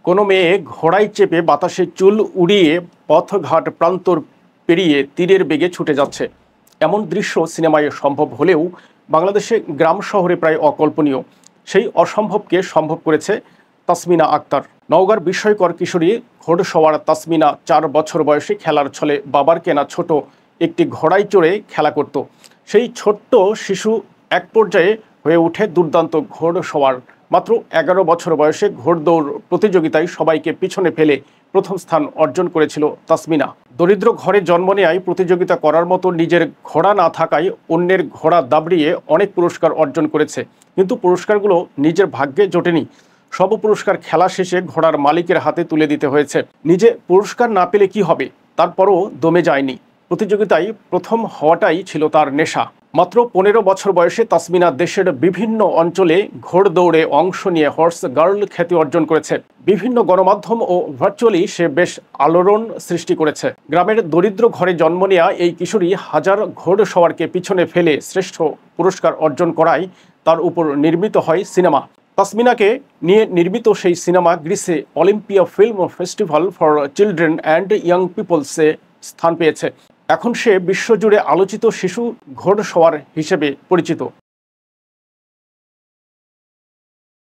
কোনো মেয়ে ঘোড়ায় চেপে বাতাসে চুল উড়িয়ে পথঘাট প্রান্তর পেরিয়ে তীরের বেগে ছুটে যাচ্ছে, এমন দৃশ্য সিনেমায় সম্ভব হলেও বাংলাদেশে গ্রাম শহরে প্রায় অকল্পনীয়। সেই অসম্ভবকে সম্ভব করেছে তাসমিনা আক্তার। নওগাঁর বিস্ময়কর কিশোরী ঘোড়সওয়ার তাসমিনা 4 বছর বয়সে খেলার ছলে বাবার কেনা ছোট একটি ঘোড়ায় চড়ে খেলা করত। সেই ছোট্ট শিশু এক পর্যায়ে হয়ে ওঠে দুর্দান্ত ঘোড়সওয়ার। মাত্র 11 বছর বয়সে ঘোড়দৌড় প্রতিযোগিতায় সবাইকে পিছনে ফেলে প্রথম স্থান অর্জন করেছিল তাসমিনা। দরিদ্র ঘরে জন্ম নেয়ায় প্রতিযোগিতা করার মতো নিজের ঘোড়া না থাকায় অন্যের ঘোড়া দাবড়িয়ে অনেক পুরস্কার অর্জন করেছে, কিন্তু পুরস্কারগুলো নিজের ভাগ্যে জোটেনি। সব পুরস্কার খেলা শেষে ঘোড়ার মালিকের হাতে তুলে দিতে হয়েছে। নিজে পুরস্কার না পেলে কি হবে, তারপরও দমে যায়নি। প্রতিযোগিতায় প্রথম হওয়াটাই ছিল তার নেশা। মাত্র 15 বছর বয়সে তাসমিনা দেশের বিভিন্ন অঞ্চলে ঘোড়দৌড়ে অংশ নিয়ে হর্স গার্ল খ্যাতি অর্জন করেছে। বিভিন্ন গণমাধ্যম ও ভার্চুয়ালি সে বেশ আলোড়ন সৃষ্টি করেছে। গ্রামের দরিদ্র ঘরে জন্ম নেয়া এই কিশোরী হাজার ঘোড়সওয়ারকে পিছনে ফেলে শ্রেষ্ঠ পুরস্কার অর্জন করায় তার উপর নির্মিত হয় সিনেমা। তাসমিনাকে নিয়ে নির্মিত সেই সিনেমা গ্রিসে Olympia film festival for children and young পিপলসে স্থান পেয়েছে। এখন সে বিশ্বজুড়ে আলোচিত শিশু ঘোড়সওয়ার হিসেবে পরিচিত।